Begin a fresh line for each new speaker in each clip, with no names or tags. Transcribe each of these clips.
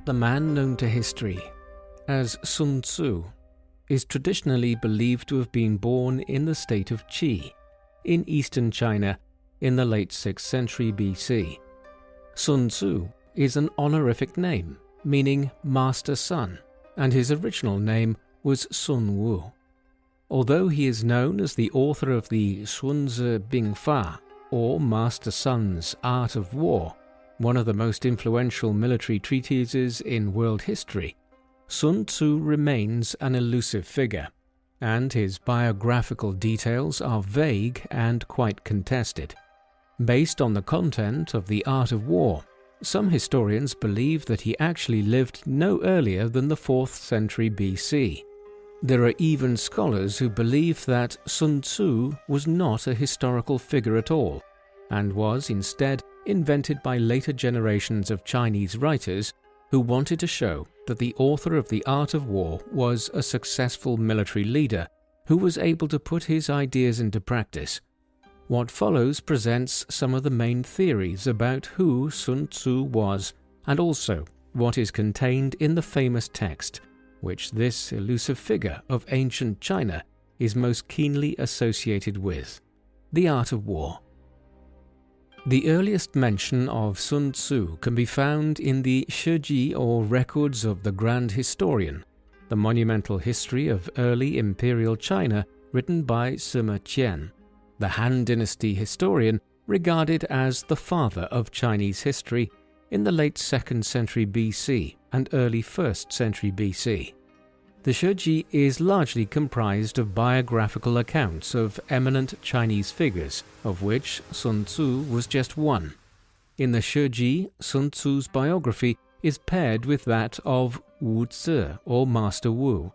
The man known to history as Sun Tzu is traditionally believed to have been born in the state of Qi, in eastern China, in the late 6th century BC. Sun Tzu is an honorific name, meaning Master Sun, and his original name was Sun Wu. Although he is known as the author of the Sun Tzu Bing Fa, or Master Sun's Art of War, one of the most influential military treatises in world history, Sun Tzu remains an elusive figure, and his biographical details are vague and quite contested. Based on the content of the Art of War, some historians believe that he actually lived no earlier than the 4th century BC. There are even scholars who believe that Sun Tzu was not a historical figure at all, and was instead invented by later generations of Chinese writers who wanted to show that the author of the Art of War was a successful military leader who was able to put his ideas into practice. What follows presents some of the main theories about who Sun Tzu was, and also what is contained in the famous text, which this elusive figure of ancient China is most keenly associated with: the Art of War. The earliest mention of Sun Tzu can be found in the Shiji, or Records of the Grand Historian, the monumental history of early imperial China written by Sima Qian, the Han Dynasty historian regarded as the father of Chinese history in the late 2nd century BC and early 1st century BC. The Shiji is largely comprised of biographical accounts of eminent Chinese figures, of which Sun Tzu was just one. In the Shiji, Sun Tzu's biography is paired with that of Wu Zi, or Master Wu,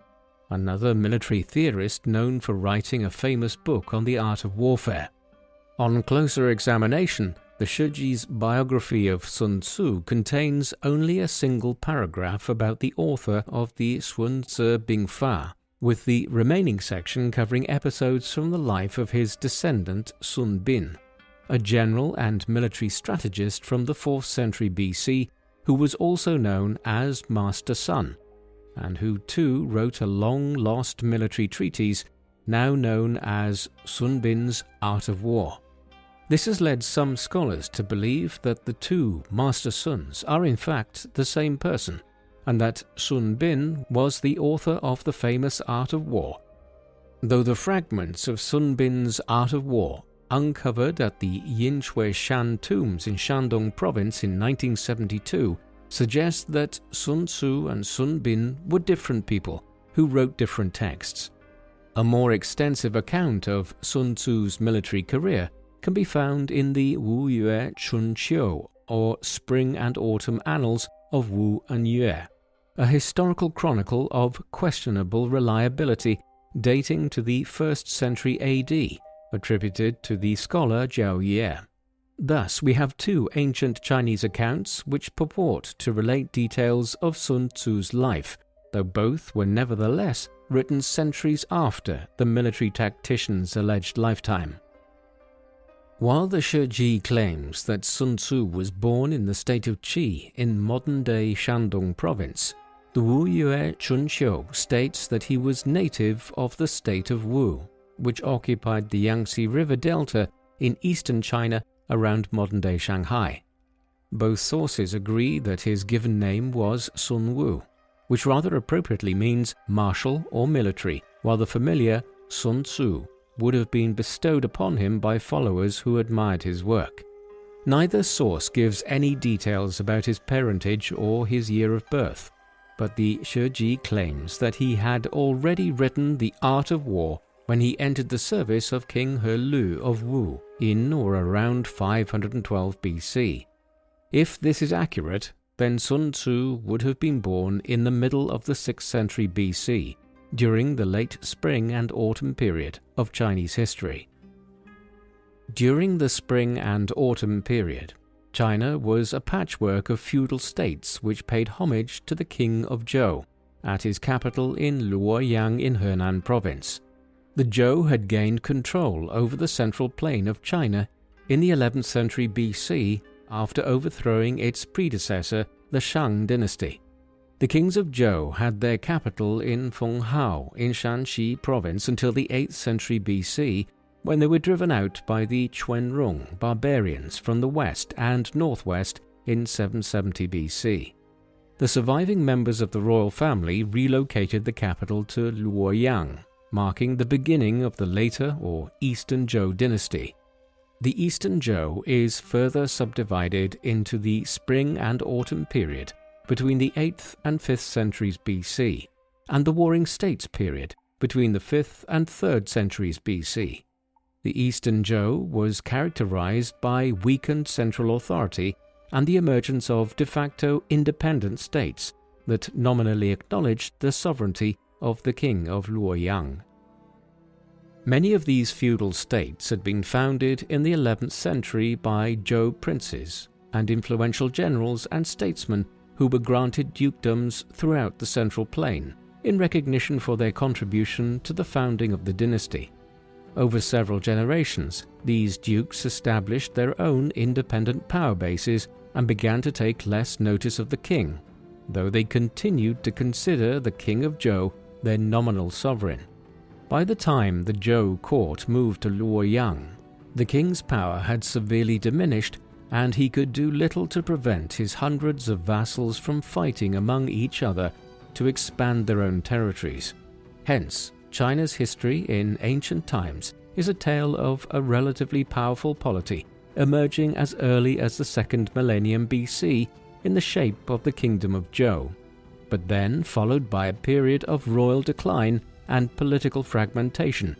another military theorist known for writing a famous book on the art of warfare. On closer examination, the Shiji's biography of Sun Tzu contains only a single paragraph about the author of the Sun Tzu Bing Fa, with the remaining section covering episodes from the life of his descendant Sun Bin, a general and military strategist from the 4th century BC who was also known as Master Sun, and who too wrote a long-lost military treatise now known as Sun Bin's Art of War. This has led some scholars to believe that the two Master Suns are in fact the same person, and that Sun Bin was the author of the famous Art of War. Though the fragments of Sun Bin's Art of War, uncovered at the Yinshui Shan tombs in Shandong province in 1972, suggest that Sun Tzu and Sun Bin were different people who wrote different texts. A more extensive account of Sun Tzu's military career can be found in the Wu Yue Chun Qiu, or Spring and Autumn Annals of Wu and Yue, a historical chronicle of questionable reliability dating to the 1st century AD, attributed to the scholar Zhao Ye. Thus, we have two ancient Chinese accounts which purport to relate details of Sun Tzu's life, though both were nevertheless written centuries after the military tactician's alleged lifetime. While the Shiji claims that Sun Tzu was born in the state of Qi in modern-day Shandong province, the Wu Yue Chun Qiu states that he was native of the state of Wu, which occupied the Yangtze River Delta in eastern China around modern-day Shanghai. Both sources agree that his given name was Sun Wu, which rather appropriately means martial or military, while the familiar Sun Tzu would have been bestowed upon him by followers who admired his work. Neither source gives any details about his parentage or his year of birth, but the Shiji claims that he had already written the Art of War when he entered the service of King He Lu of Wu in or around 512 BC. If this is accurate, then Sun Tzu would have been born in the middle of the 6th century BC, during the late spring and autumn period of Chinese history. During the spring and autumn period, China was a patchwork of feudal states which paid homage to the king of Zhou at his capital in Luoyang in Henan province. The Zhou had gained control over the central plain of China in the 11th century BC after overthrowing its predecessor, the Shang dynasty, The kings of Zhou had their capital in Fenghao in Shanxi province until the 8th century BC, when they were driven out by the Quanrong barbarians from the west and northwest in 770 BC. The surviving members of the royal family relocated the capital to Luoyang, marking the beginning of the later or Eastern Zhou dynasty. The Eastern Zhou is further subdivided into the spring and autumn period between the 8th and 5th centuries BC, and the Warring States period between the 5th and 3rd centuries BC. The Eastern Zhou was characterized by weakened central authority and the emergence of de facto independent states that nominally acknowledged the sovereignty of the king of Luoyang. Many of these feudal states had been founded in the 11th century by Zhou princes and influential generals and statesmen who were granted dukedoms throughout the Central Plain in recognition for their contribution to the founding of the dynasty. Over several generations, these dukes established their own independent power bases and began to take less notice of the king, though they continued to consider the king of Zhou their nominal sovereign. By the time the Zhou court moved to Luoyang, the king's power had severely diminished, and he could do little to prevent his hundreds of vassals from fighting among each other to expand their own territories. Hence, China's history in ancient times is a tale of a relatively powerful polity emerging as early as the 2nd millennium BC in the shape of the Kingdom of Zhou, but then followed by a period of royal decline and political fragmentation,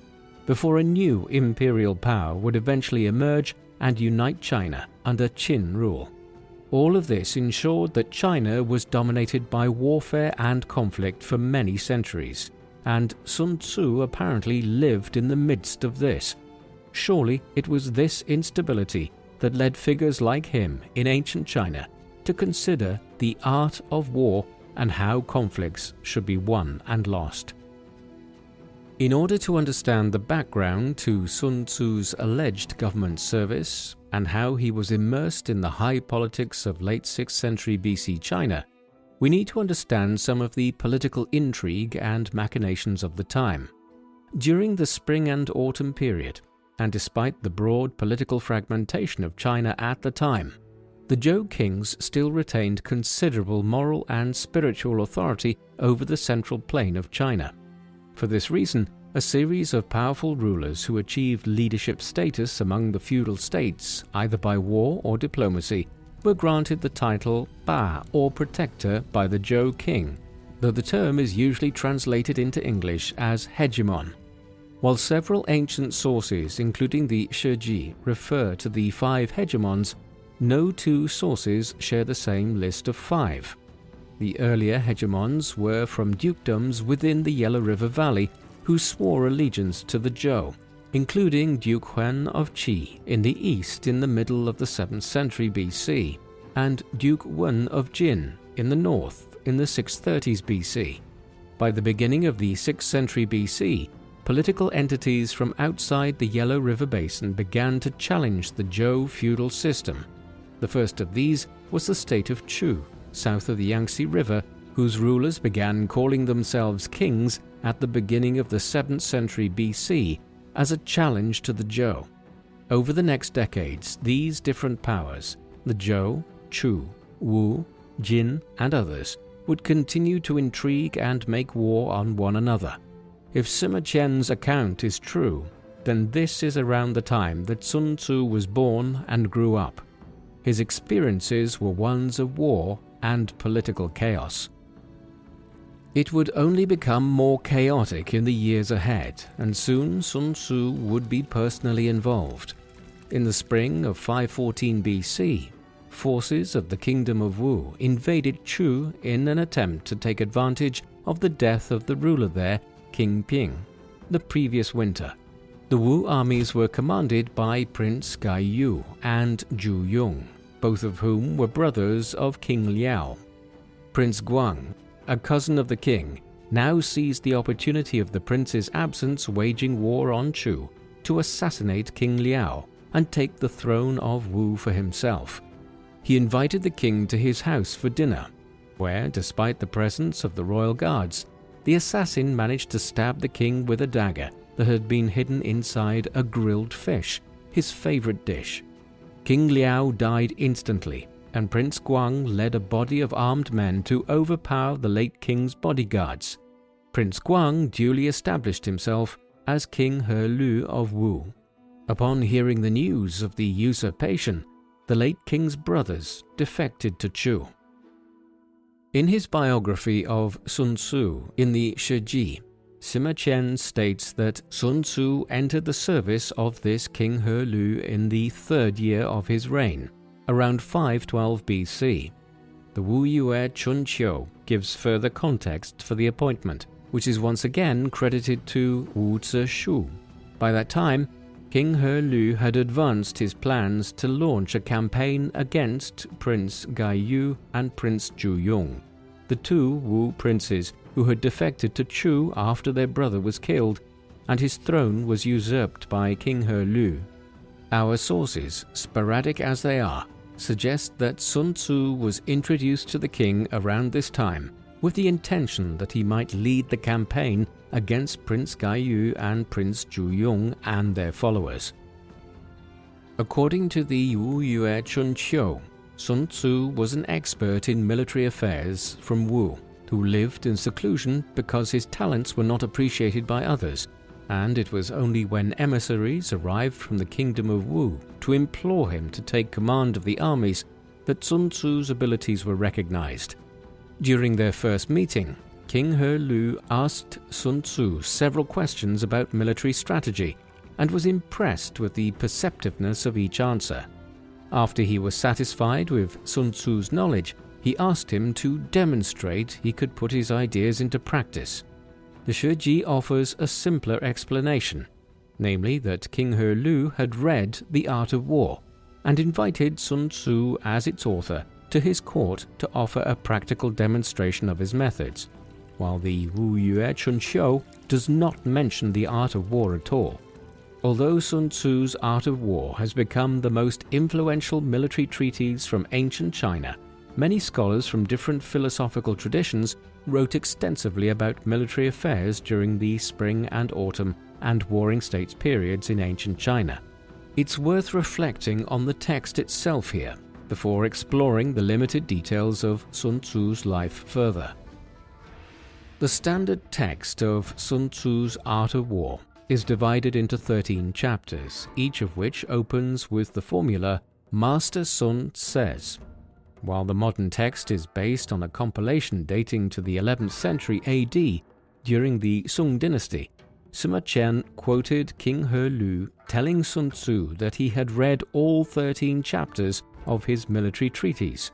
before a new imperial power would eventually emerge and unite China under Qin rule. All of this ensured that China was dominated by warfare and conflict for many centuries, and Sun Tzu apparently lived in the midst of this. Surely it was this instability that led figures like him in ancient China to consider the art of war and how conflicts should be won and lost. In order to understand the background to Sun Tzu's alleged government service and how he was immersed in the high politics of late 6th century BC China, we need to understand some of the political intrigue and machinations of the time. During the spring and autumn period, and despite the broad political fragmentation of China at the time, the Zhou kings still retained considerable moral and spiritual authority over the central plain of China. For this reason, a series of powerful rulers who achieved leadership status among the feudal states, either by war or diplomacy, were granted the title Ba or Protector by the Zhou king, though the term is usually translated into English as hegemon. While several ancient sources, including the Shiji, refer to the 5 hegemons, no 2 sources share the same list of 5. The earlier hegemons were from dukedoms within the Yellow River Valley who swore allegiance to the Zhou, including Duke Huan of Qi in the east in the middle of the 7th century BC, and Duke Wen of Jin in the north in the 630s BC. By the beginning of the 6th century BC, political entities from outside the Yellow River Basin began to challenge the Zhou feudal system. The first of these was the state of Chu, south of the Yangtze River, whose rulers began calling themselves kings at the beginning of the 7th century BC as a challenge to the Zhou. Over the next decades, these different powers, the Zhou, Chu, Wu, Jin, and others, would continue to intrigue and make war on one another. If Sima Qian's account is true, then this is around the time that Sun Tzu was born and grew up. His experiences were ones of war and political chaos. It would only become more chaotic in the years ahead, and soon Sun Tzu would be personally involved. In the spring of 514 BC, forces of the Kingdom of Wu invaded Chu in an attempt to take advantage of the death of the ruler there, King Ping, the previous winter. The Wu armies were commanded by Prince Gai Yu and Zhu Yong, both of whom were brothers of King Liao. Prince Guang, a cousin of the king, now seized the opportunity of the prince's absence waging war on Chu to assassinate King Liao and take the throne of Wu for himself. He invited the king to his house for dinner. where, despite the presence of the royal guards, the assassin managed to stab the king with a dagger that had been hidden inside a grilled fish, his favorite dish. King Liao died instantly, and Prince Guang led a body of armed men to overpower the late king's bodyguards. Prince Guang duly established himself as King He Lu of Wu. Upon hearing the news of the usurpation, the late king's brothers defected to Chu. In his biography of Sun Tzu in the Shiji, Sima Qian states that Sun Tzu entered the service of this King He Lu in the 3rd year of his reign, around 512 BC. The Wu Yue Chun Qiu gives further context for the appointment, which is once again credited to Wu Zishu. By that time, King He Lu had advanced his plans to launch a campaign against Prince Gai Yu and Prince Zhu Yong, the two Wu princes who had defected to Chu after their brother was killed, and his throne was usurped by King He Lu. Our sources, sporadic as they are, suggest that Sun Tzu was introduced to the king around this time, with the intention that he might lead the campaign against Prince Gai Yu and Prince Zhu Yong and their followers. According to the Wu Yue Chun Qiu, Sun Tzu was an expert in military affairs from Wu, who lived in seclusion because his talents were not appreciated by others, and it was only when emissaries arrived from the kingdom of Wu to implore him to take command of the armies that Sun Tzu's abilities were recognized. During their first meeting, King He Lu asked Sun Tzu several questions about military strategy and was impressed with the perceptiveness of each answer. After he was satisfied with Sun Tzu's knowledge, he asked him to demonstrate he could put his ideas into practice. The Shiji offers a simpler explanation, namely that King He Lu had read The Art of War and invited Sun Tzu as its author to his court to offer a practical demonstration of his methods, while the Wu Yue Chun Qiu does not mention the art of war at all. Although Sun Tzu's Art of War has become the most influential military treatise from ancient China, many scholars from different philosophical traditions wrote extensively about military affairs during the spring and autumn and warring states periods in ancient China. It's worth reflecting on the text itself here, before exploring the limited details of Sun Tzu's life further. The standard text of Sun Tzu's Art of War is divided into 13 chapters, each of which opens with the formula, Master Sun says. While the modern text is based on a compilation dating to the 11th century AD, during the Sung dynasty, Sima Qian quoted King He Lu telling Sun Tzu that he had read all 13 chapters of his military treatise.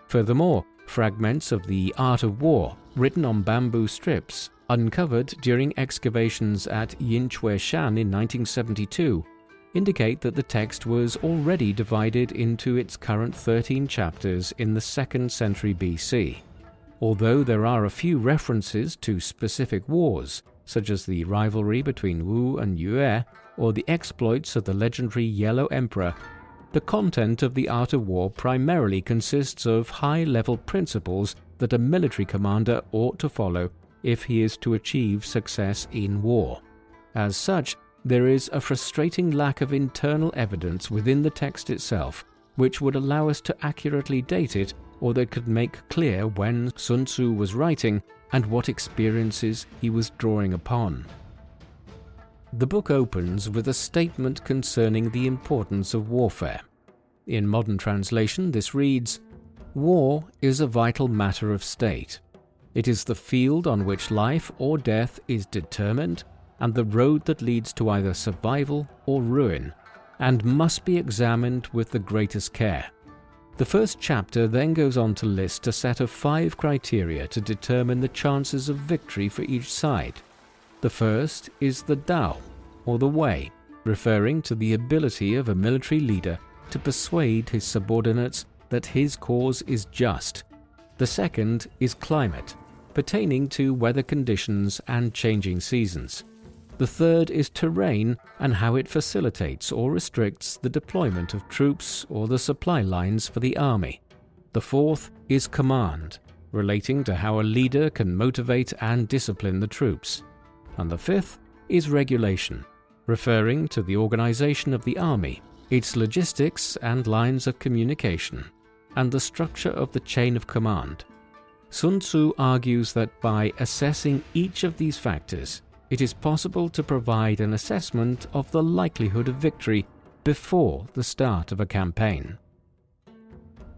Furthermore, fragments of the Art of War, written on bamboo strips, uncovered during excavations at Yinchueshan in 1972, indicate that the text was already divided into its current 13 chapters in the 2nd century BC. Although there are a few references to specific wars, such as the rivalry between Wu and Yue or the exploits of the legendary Yellow Emperor, the content of the Art of War primarily consists of high-level principles that a military commander ought to follow if he is to achieve success in war. As such, there is a frustrating lack of internal evidence within the text itself, which would allow us to accurately date it or that could make clear when Sun Tzu was writing and what experiences he was drawing upon. The book opens with a statement concerning the importance of warfare. In modern translation, this reads, "War is a vital matter of state. It is the field on which life or death is determined and the road that leads to either survival or ruin, and must be examined with the greatest care." The first chapter then goes on to list a set of 5 criteria to determine the chances of victory for each side. The first is the Dao, or the way, referring to the ability of a military leader to persuade his subordinates that his cause is just. The second is climate, pertaining to weather conditions and changing seasons. The third is terrain and how it facilitates or restricts the deployment of troops or the supply lines for the army. The fourth is command, relating to how a leader can motivate and discipline the troops. And the fifth is regulation, referring to the organization of the army, its logistics and lines of communication, and the structure of the chain of command. Sun Tzu argues that by assessing each of these factors, it is possible to provide an assessment of the likelihood of victory before the start of a campaign.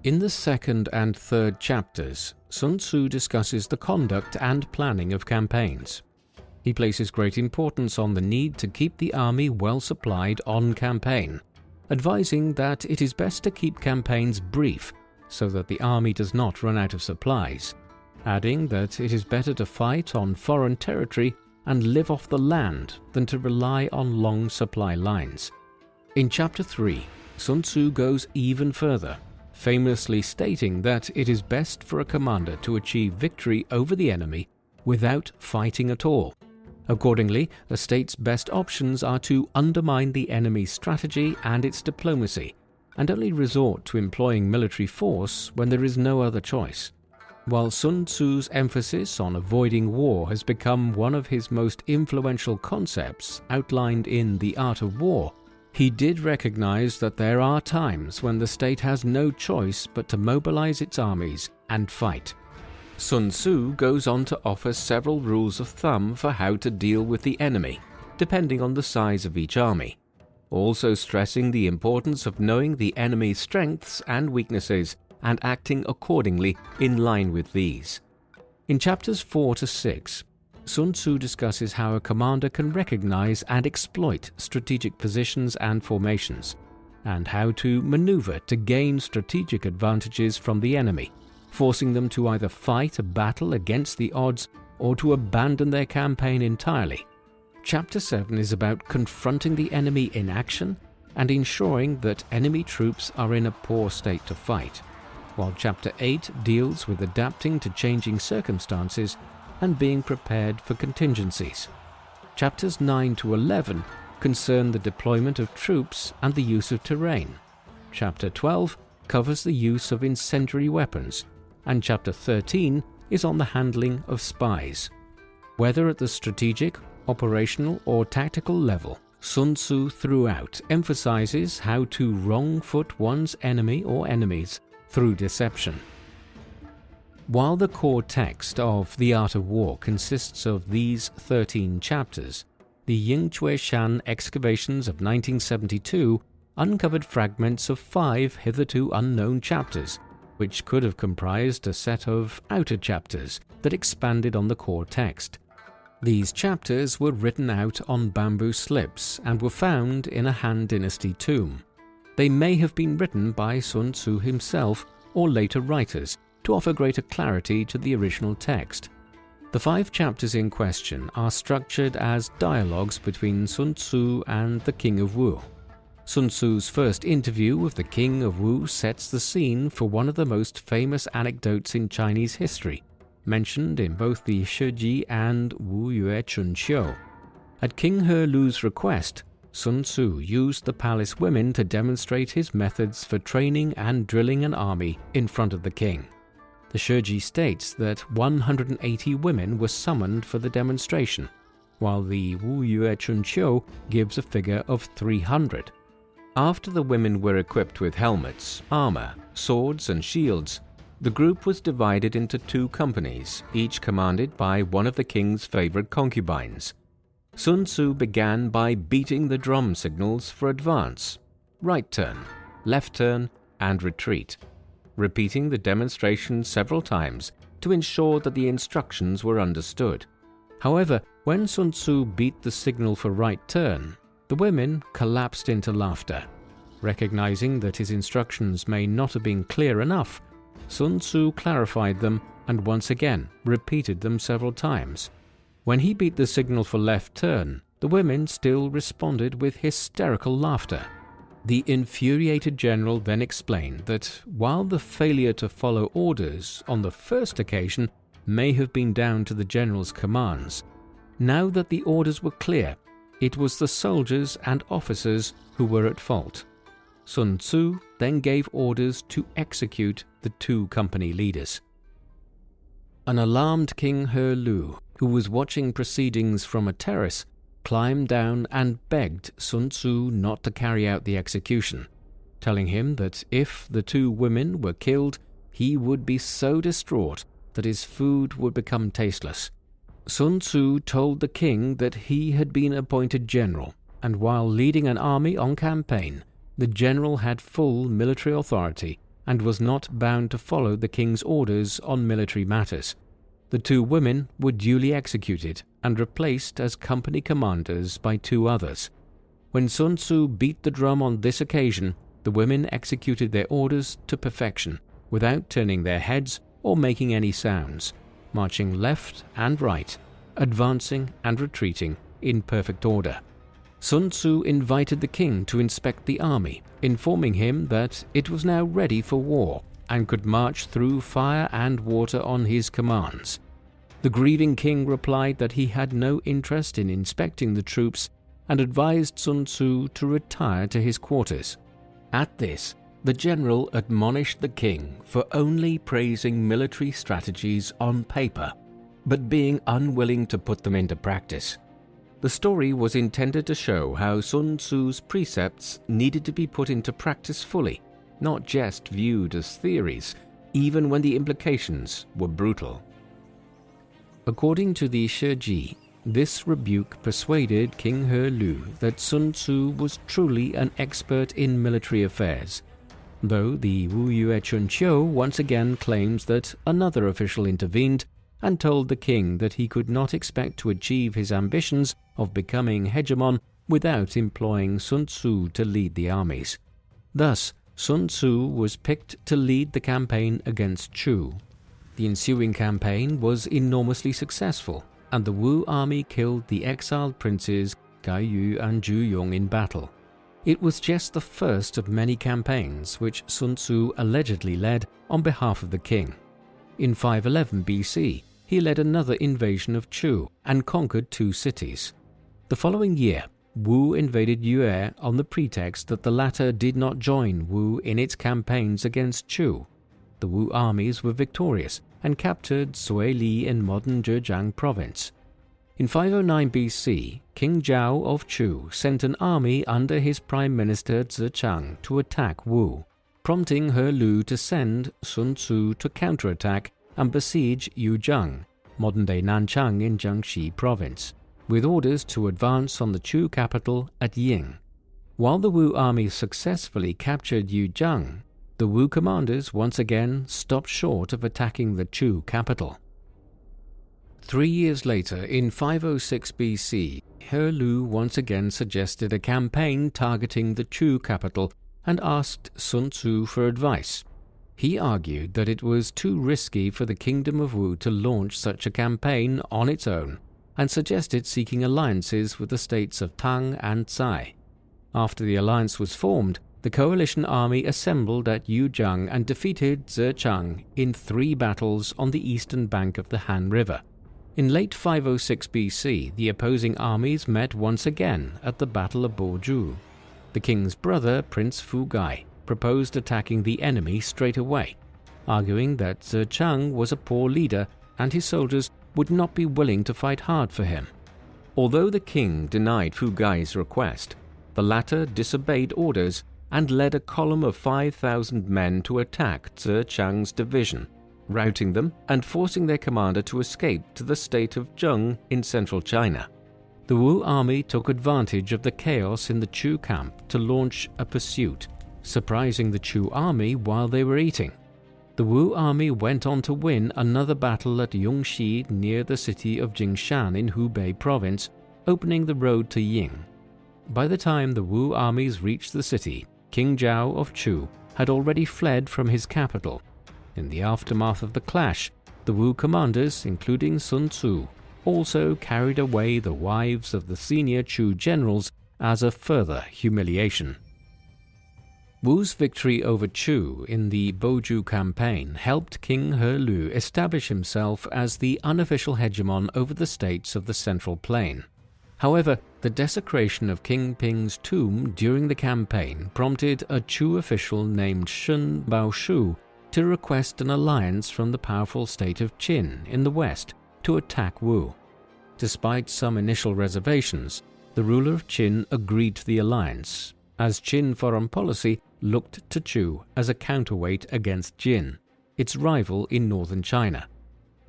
In the second and third chapters, Sun Tzu discusses the conduct and planning of campaigns. He places great importance on the need to keep the army well supplied on campaign, advising that it is best to keep campaigns brief so that the army does not run out of supplies, adding that it is better to fight on foreign territory and live off the land than to rely on long supply lines. In Chapter 3, Sun Tzu goes even further, famously stating that it is best for a commander to achieve victory over the enemy without fighting at all. Accordingly, a state's best options are to undermine the enemy's strategy and its diplomacy, and only resort to employing military force when there is no other choice. While Sun Tzu's emphasis on avoiding war has become one of his most influential concepts outlined in The Art of War, he did recognize that there are times when the state has no choice but to mobilize its armies and fight. Sun Tzu goes on to offer several rules of thumb for how to deal with the enemy, depending on the size of each army, also stressing the importance of knowing the enemy's strengths and weaknesses and acting accordingly in line with these. In chapters 4 to 6, Sun Tzu discusses how a commander can recognize and exploit strategic positions and formations, and how to maneuver to gain strategic advantages from the enemy, forcing them to either fight a battle against the odds or to abandon their campaign entirely. Chapter 7 is about confronting the enemy in action and ensuring that enemy troops are in a poor state to fight, while Chapter 8 deals with adapting to changing circumstances and being prepared for contingencies. Chapters 9 to 11 concern the deployment of troops and the use of terrain. Chapter 12 covers the use of incendiary weapons, and Chapter 13 is on the handling of spies. Whether at the strategic, operational, or tactical level, Sun Tzu throughout emphasizes how to wrong-foot one's enemy or enemies through deception. While the core text of The Art of War consists of these 13 chapters, the Yingchueshan excavations of 1972 uncovered fragments of 5 hitherto unknown chapters, which could have comprised a set of outer chapters that expanded on the core text. These chapters were written out on bamboo slips and were found in a Han Dynasty tomb. They may have been written by Sun Tzu himself or later writers to offer greater clarity to the original text. The 5 chapters in question are structured as dialogues between Sun Tzu and the King of Wu. Sun Tzu's first interview with the King of Wu sets the scene for one of the most famous anecdotes in Chinese history, mentioned in both the Shiji and Wu Yue Chun Qiu. At King He Lu's request, Sun Tzu used the palace women to demonstrate his methods for training and drilling an army in front of the king. The Shiji states that 180 women were summoned for the demonstration, while the Wu Yue Chun Qiu gives a figure of 300. After the women were equipped with helmets, armor, swords, and shields, the group was divided into 2 companies, each commanded by one of the king's favorite concubines. Sun Tzu began by beating the drum signals for advance, right turn, left turn, and retreat, repeating the demonstration several times to ensure that the instructions were understood. However, when Sun Tzu beat the signal for right turn, the women collapsed into laughter. Recognizing that his instructions may not have been clear enough, Sun Tzu clarified them and once again repeated them several times. When he beat the signal for left turn, the women still responded with hysterical laughter. The infuriated general then explained that while the failure to follow orders on the first occasion may have been down to the general's commands, now that the orders were clear, it was the soldiers and officers who were at fault. Sun Tzu then gave orders to execute the 2 company leaders. An alarmed King He Lu, who was watching proceedings from a terrace, climbed down and begged Sun Tzu not to carry out the execution, telling him that if the two women were killed, he would be so distraught that his food would become tasteless. Sun Tzu told the king that he had been appointed general, and while leading an army on campaign, the general had full military authority and was not bound to follow the king's orders on military matters. The two women were duly executed and replaced as company commanders by two others. When Sun Tzu beat the drum on this occasion, the women executed their orders to perfection, without turning their heads or making any sounds, marching left and right, advancing and retreating in perfect order. Sun Tzu invited the king to inspect the army, informing him that it was now ready for war and could march through fire and water on his commands. The grieving king replied that he had no interest in inspecting the troops and advised Sun Tzu to retire to his quarters. At this, the general admonished the king for only praising military strategies on paper, but being unwilling to put them into practice. The story was intended to show how Sun Tzu's precepts needed to be put into practice fully, not just viewed as theories, even when the implications were brutal. According to the Shiji, this rebuke persuaded King He Lu that Sun Tzu was truly an expert in military affairs, though the Wu Yue Chun Qiu once again claims that another official intervened and told the king that he could not expect to achieve his ambitions of becoming hegemon without employing Sun Tzu to lead the armies. Thus, Sun Tzu was picked to lead the campaign against Chu. The ensuing campaign was enormously successful, and the Wu army killed the exiled princes Gai Yu and Zhu Yong in battle. It was just the first of many campaigns which Sun Tzu allegedly led on behalf of the king. In 511 BC, he led another invasion of Chu and conquered two cities. The following year, Wu invaded Yue on the pretext that the latter did not join Wu in its campaigns against Chu. The Wu armies were victorious and captured Sui Li in modern Zhejiang province. In 509 BC, King Zhao of Chu sent an army under his prime minister Zhichang to attack Wu, prompting He Lu to send Sun Tzu to counterattack and besiege Yuzhang, modern-day Nanchang in Jiangxi province, with orders to advance on the Chu capital at Ying. While the Wu army successfully captured Yuzhang, the Wu commanders once again stopped short of attacking the Chu capital. 3 years later, in 506 BC, He Lu once again suggested a campaign targeting the Chu capital and asked Sun Tzu for advice. He argued that it was too risky for the kingdom of Wu to launch such a campaign on its own, and suggested seeking alliances with the states of Tang and Tsai. After the alliance was formed, the coalition army assembled at Yuzhang and defeated Zhichang in 3 battles on the eastern bank of the Han River. In late 506 BC, the opposing armies met once again at the Battle of Boju. The king's brother, Prince Fu Gai, proposed attacking the enemy straight away, arguing that Zhichang was a poor leader and his soldiers would not be willing to fight hard for him. Although the king denied Fu Gai's request, the latter disobeyed orders and led a column of 5,000 men to attack Zhichang's division, routing them and forcing their commander to escape to the state of Zheng in central China. The Wu army took advantage of the chaos in the Chu camp to launch a pursuit, surprising the Chu army while they were eating. The Wu army went on to win another battle at Yongxi near the city of Jingshan in Hubei province, opening the road to Ying. By the time the Wu armies reached the city, King Zhao of Chu had already fled from his capital. In the aftermath of the clash, the Wu commanders, including Sun Tzu, also carried away the wives of the senior Chu generals as a further humiliation. Wu's victory over Chu in the Boju campaign helped King He Lu establish himself as the unofficial hegemon over the states of the Central Plain. However, the desecration of King Ping's tomb during the campaign prompted a Chu official named Shun Baoshu to request an alliance from the powerful state of Qin in the west to attack Wu. Despite some initial reservations, the ruler of Qin agreed to the alliance, as Qin foreign policy looked to Chu as a counterweight against Jin, its rival in northern China.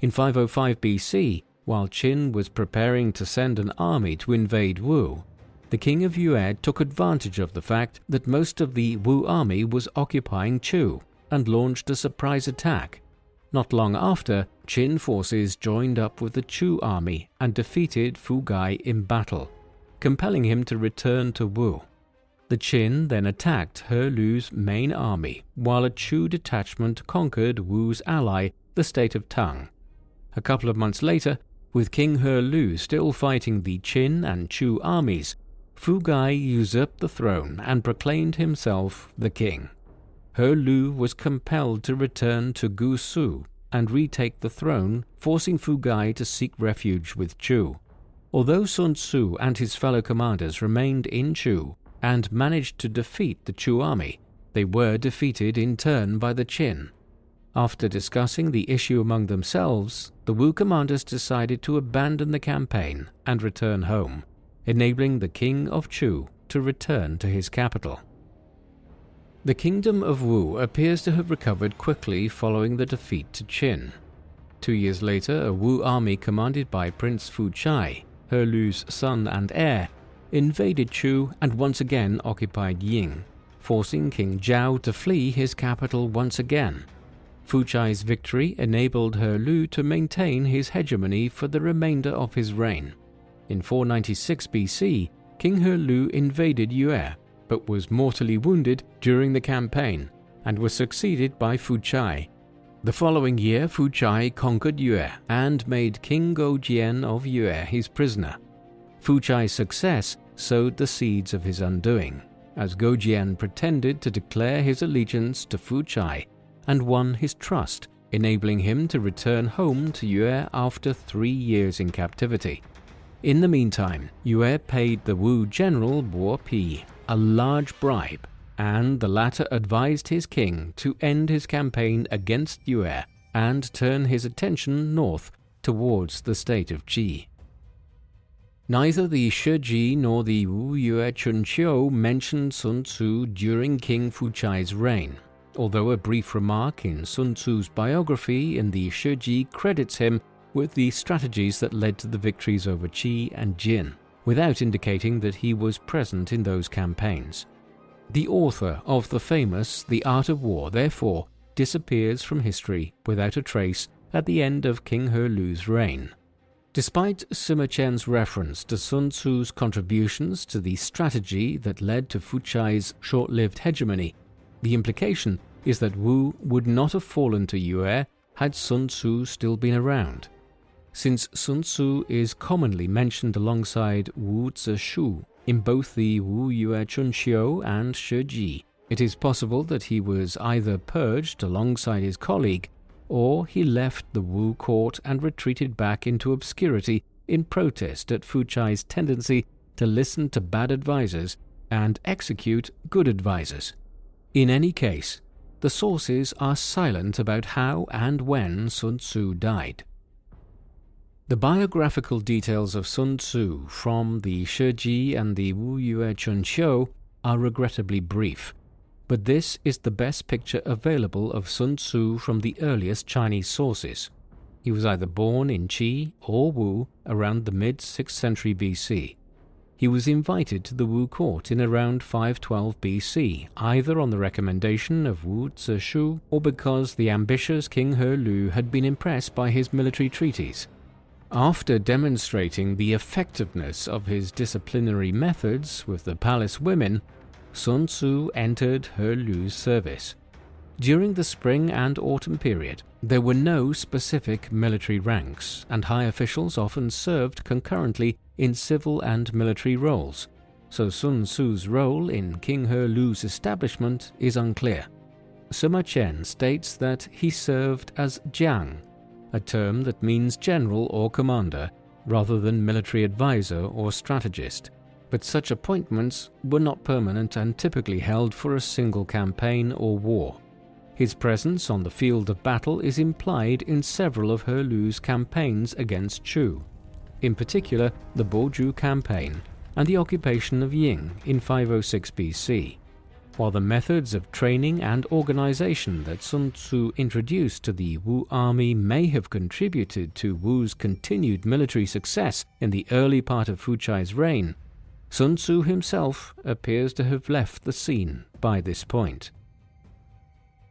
In 505 BC, while Qin was preparing to send an army to invade Wu, the king of Yue took advantage of the fact that most of the Wu army was occupying Chu and launched a surprise attack. Not long after, Qin forces joined up with the Chu army and defeated Fu Gai in battle, compelling him to return to Wu. The Qin then attacked He Lu's main army, while a Chu detachment conquered Wu's ally, the state of Tang. A couple of months later, with King He Lu still fighting the Qin and Chu armies, Fu Gai usurped the throne and proclaimed himself the king. He Lu was compelled to return to Gusu and retake the throne, forcing Fu Gai to seek refuge with Chu. Although Sun Tzu and his fellow commanders remained in Chu and managed to defeat the Chu army, they were defeated in turn by the Qin. After discussing the issue among themselves, the Wu commanders decided to abandon the campaign and return home, enabling the king of Chu to return to his capital. The kingdom of Wu appears to have recovered quickly following the defeat to Qin. 2 years later, a Wu army commanded by Prince Fu Chai, He Lu's son and heir, invaded Chu and once again occupied Ying, forcing King Zhao to flee his capital once again. Fu Chai's victory enabled He Lu to maintain his hegemony for the remainder of his reign. In 496 BC, King He Lu invaded Yue, but was mortally wounded during the campaign and was succeeded by Fu Chai. The following year, Fu Chai conquered Yue and made King Goujian of Yue his prisoner. Fu Chai's success sowed the seeds of his undoing, as Goujian pretended to declare his allegiance to Fu Chai and won his trust, enabling him to return home to Yue after 3 years in captivity. In the meantime, Yue paid the Wu general Bo Pi a large bribe, and the latter advised his king to end his campaign against Yue and turn his attention north towards the state of Qi. Neither the Shiji nor the Wu Yue Chunqiu mentioned Sun Tzu during King Fu Chai's reign, although a brief remark in Sun Tzu's biography in the Shiji credits him with the strategies that led to the victories over Qi and Jin, without indicating that he was present in those campaigns. The author of the famous The Art of War, therefore, disappears from history without a trace at the end of King He Lu's reign. Despite Sima Qian's reference to Sun Tzu's contributions to the strategy that led to Fu Chai's short-lived hegemony, the implication is that Wu would not have fallen to Yue had Sun Tzu still been around. Since Sun Tzu is commonly mentioned alongside Wu Zishu in both the Wu Yue Chunqiu and Shiji, it is possible that he was either purged alongside his colleague, or he left the Wu court and retreated back into obscurity in protest at Fu Chai's tendency to listen to bad advisors and execute good advisors. In any case, the sources are silent about how and when Sun Tzu died. The biographical details of Sun Tzu from the Shiji and the Wu Yue Chunqiu are regrettably brief, but this is the best picture available of Sun Tzu from the earliest Chinese sources. He was either born in Qi or Wu around the mid-6th century BC. He was invited to the Wu court in around 512 BC, either on the recommendation of Wu Zishu or because the ambitious King He Lu had been impressed by his military treaties. After demonstrating the effectiveness of his disciplinary methods with the palace women, Sun Tzu entered He Lu's service. During the spring and autumn period, there were no specific military ranks, and high officials often served concurrently in civil and military roles, so Sun Tzu's role in King He Lu's establishment is unclear. Sima Qian states that he served as Jiang, a term that means general or commander, rather than military advisor or strategist, but such appointments were not permanent and typically held for a single campaign or war. His presence on the field of battle is implied in several of He Lu's campaigns against Chu, in particular the Boju campaign and the occupation of Ying in 506 BC. While the methods of training and organization that Sun Tzu introduced to the Wu army may have contributed to Wu's continued military success in the early part of Fu Chai's reign, Sun Tzu himself appears to have left the scene by this point.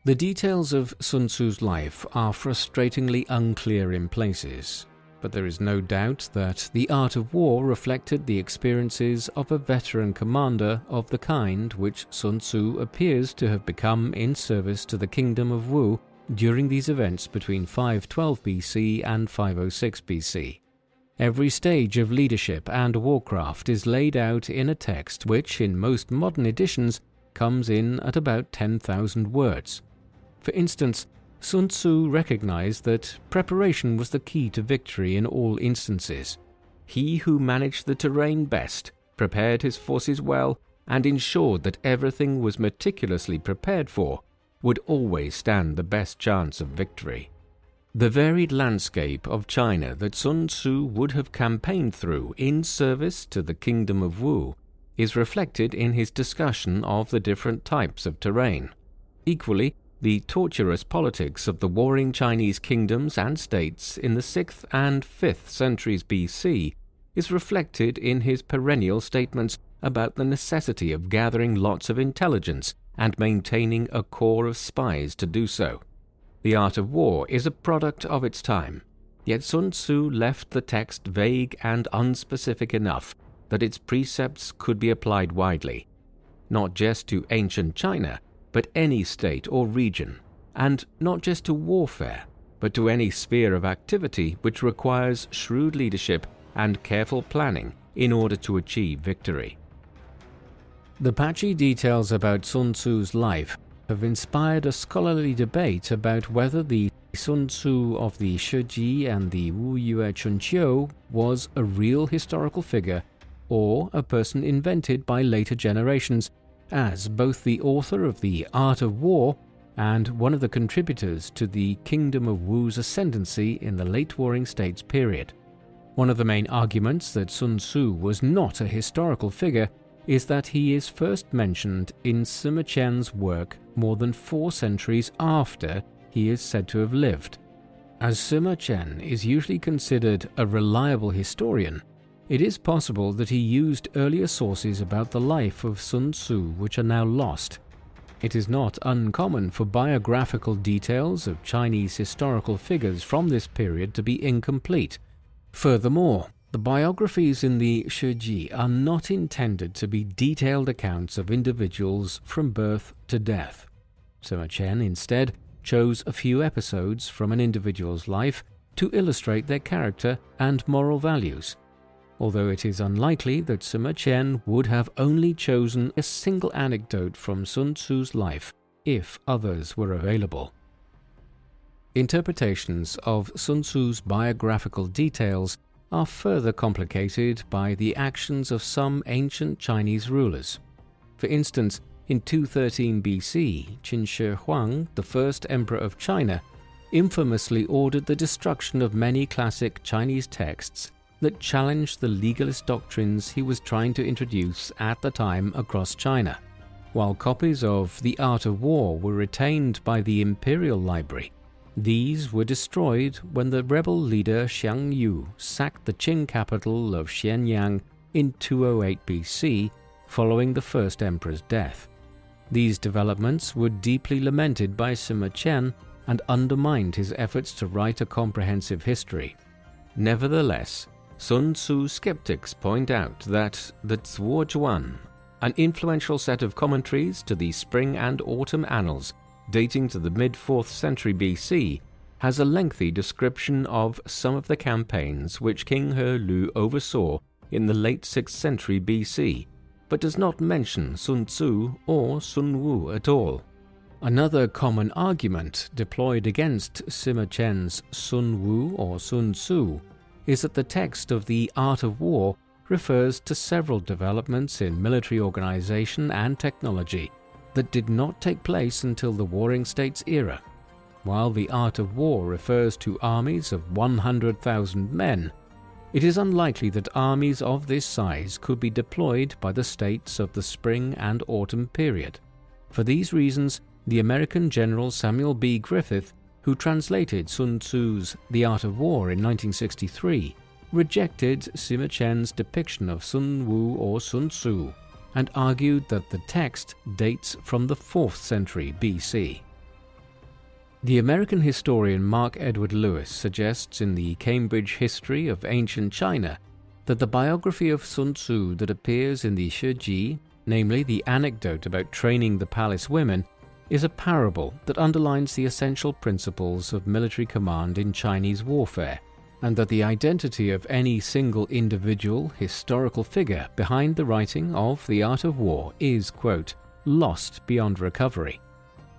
The details of Sun Tzu's life are frustratingly unclear in places, but there is no doubt that the art of war reflected the experiences of a veteran commander of the kind which Sun Tzu appears to have become in service to the kingdom of Wu during these events between 512 BC and 506 BC. Every stage of leadership and warcraft is laid out in a text which, in most modern editions, comes in at about 10,000 words. For instance, Sun Tzu recognized that preparation was the key to victory in all instances. He who managed the terrain best, prepared his forces well, and ensured that everything was meticulously prepared for, would always stand the best chance of victory. The varied landscape of China that Sun Tzu would have campaigned through in service to the kingdom of Wu is reflected in his discussion of the different types of terrain. Equally, the tortuous politics of the warring Chinese kingdoms and states in the 6th and 5th centuries BC is reflected in his perennial statements about the necessity of gathering lots of intelligence and maintaining a corps of spies to do so. The art of war is a product of its time, yet Sun Tzu left the text vague and unspecific enough that its precepts could be applied widely, not just to ancient China, but any state or region, and not just to warfare, but to any sphere of activity which requires shrewd leadership and careful planning in order to achieve victory. The patchy details about Sun Tzu's life have inspired a scholarly debate about whether the Sun Tzu of the Shiji and the Wu Yue Chunqiu was a real historical figure or a person invented by later generations, as both the author of The Art of War and one of the contributors to the Kingdom of Wu's ascendancy in the late Warring States period. One of the main arguments that Sun Tzu was not a historical figure is that he is first mentioned in Sima Qian's work more than 4 centuries after he is said to have lived. As Sima Qian is usually considered a reliable historian, it is possible that he used earlier sources about the life of Sun Tzu which are now lost. It is not uncommon for biographical details of Chinese historical figures from this period to be incomplete. Furthermore, the biographies in the Shiji are not intended to be detailed accounts of individuals from birth to death. Sima Qian instead chose a few episodes from an individual's life to illustrate their character and moral values, although it is unlikely that Sima Qian would have only chosen a single anecdote from Sun Tzu's life if others were available. Interpretations of Sun Tzu's biographical details are further complicated by the actions of some ancient Chinese rulers. For instance, in 213 BC, Qin Shi Huang, the first emperor of China, infamously ordered the destruction of many classic Chinese texts that challenged the legalist doctrines he was trying to introduce at the time across China. While copies of The Art of War were retained by the Imperial Library, these were destroyed when the rebel leader Xiang Yu sacked the Qing capital of Xianyang in 208 BC, following the first emperor's death. These developments were deeply lamented by Sima Qian and undermined his efforts to write a comprehensive history. Nevertheless, Sun Tzu skeptics point out that the Zuozhuan, an influential set of commentaries to the Spring and Autumn Annals dating to the mid-4th century BC, has a lengthy description of some of the campaigns which King He Lu oversaw in the late 6th century BC, but does not mention Sun Tzu or Sun Wu at all. Another common argument deployed against Sima Qian's Sun Wu or Sun Tzu is that the text of The Art of War refers to several developments in military organization and technology, that did not take place until the Warring States era. While the art of war refers to armies of 100,000 men, it is unlikely that armies of this size could be deployed by the states of the spring and autumn period. For these reasons, the American general Samuel B. Griffith, who translated Sun Tzu's The Art of War in 1963, rejected Sima Qian's depiction of Sun Wu or Sun Tzu and argued that the text dates from the 4th century BC. The American historian Mark Edward Lewis suggests in the Cambridge History of Ancient China that the biography of Sun Tzu that appears in the Shiji, namely the anecdote about training the palace women, is a parable that underlines the essential principles of military command in Chinese warfare, and that the identity of any single individual historical figure behind the writing of The Art of War is, quote, lost beyond recovery.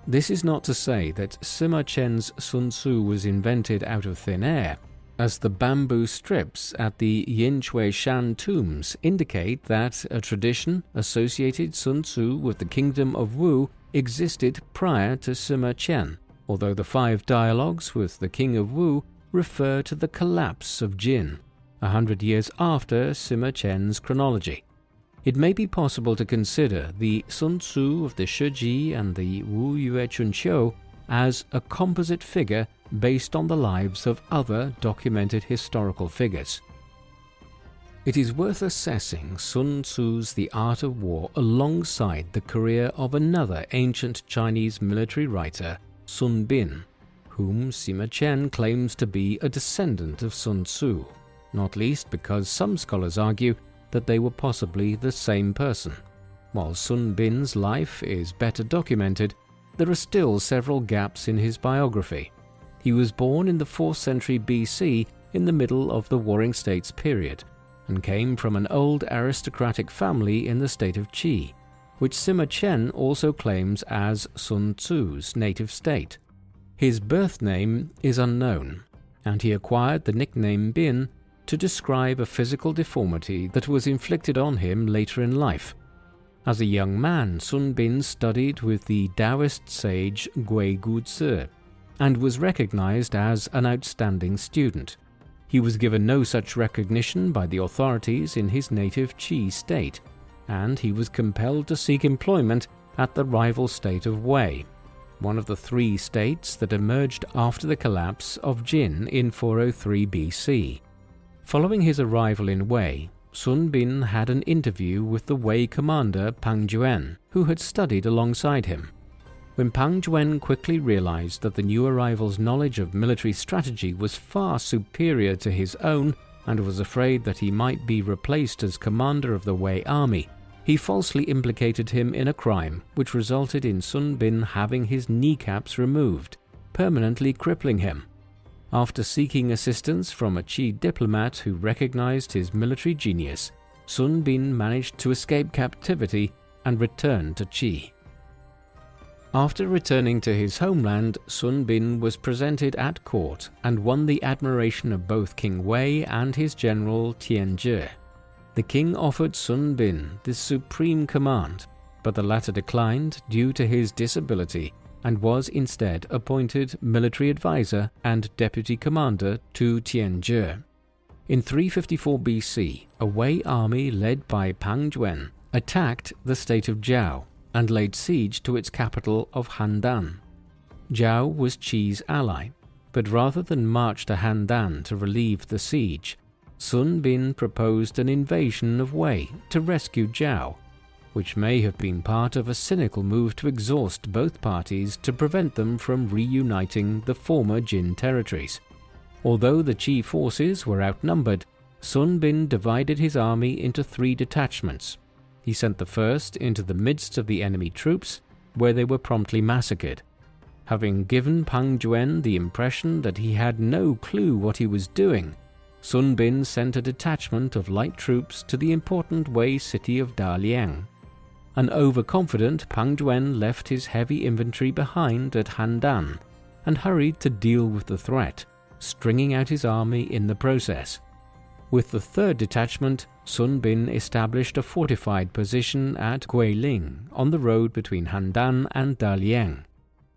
This is not to say that Sima Qian's Sun Tzu was invented out of thin air, as the bamboo strips at the Yinshui Shan tombs indicate that a tradition associated Sun Tzu with the kingdom of Wu existed prior to Sima Qian, although the 5 dialogues with the king of Wu refer to the collapse of Jin, 100 years after Sima Qian's chronology. It may be possible to consider the Sun Tzu of the Shiji and the Wu Yue Chunqiu as a composite figure based on the lives of other documented historical figures. It is worth assessing Sun Tzu's The Art of War alongside the career of another ancient Chinese military writer, Sun Bin, whom Sima Qian claims to be a descendant of Sun Tzu, not least because some scholars argue that they were possibly the same person. While Sun Bin's life is better documented, there are still several gaps in his biography. He was born in the 4th century BC in the middle of the Warring States period, and came from an old aristocratic family in the state of Qi, which Sima Qian also claims as Sun Tzu's native state. His birth name is unknown, and he acquired the nickname Bin to describe a physical deformity that was inflicted on him later in life. As a young man, Sun Bin studied with the Taoist sage Gui Guzi and was recognized as an outstanding student. He was given no such recognition by the authorities in his native Qi state, and he was compelled to seek employment at the rival state of Wei, one of the 3 states that emerged after the collapse of Jin in 403 BC. Following his arrival in Wei, Sun Bin had an interview with the Wei commander Pang Juan, who had studied alongside him. When Pang Juan quickly realized that the new arrival's knowledge of military strategy was far superior to his own and was afraid that he might be replaced as commander of the Wei army, he falsely implicated him in a crime which resulted in Sun Bin having his kneecaps removed, permanently crippling him. After seeking assistance from a Qi diplomat who recognized his military genius, Sun Bin managed to escape captivity and return to Qi. After returning to his homeland, Sun Bin was presented at court and won the admiration of both King Wei and his general Tianzhi. The king offered Sun Bin the supreme command, but the latter declined due to his disability and was instead appointed military advisor and deputy commander to Tianzhi. In 354 BC, a Wei army led by Pang Juan attacked the state of Zhao and laid siege to its capital of Handan. Zhao was Qi's ally, but rather than march to Handan to relieve the siege, Sun Bin proposed an invasion of Wei to rescue Zhao, which may have been part of a cynical move to exhaust both parties to prevent them from reuniting the former Jin territories. Although the Qi forces were outnumbered, Sun Bin divided his army into 3 detachments. He sent the first into the midst of the enemy troops, where they were promptly massacred. Having given Pang Juan the impression that he had no clue what he was doing, Sun Bin sent a detachment of light troops to the important Wei city of Daliang. An overconfident Pang Juan left his heavy infantry behind at Handan and hurried to deal with the threat, stringing out his army in the process. With the 3rd detachment, Sun Bin established a fortified position at Guiling on the road between Handan and Dalian.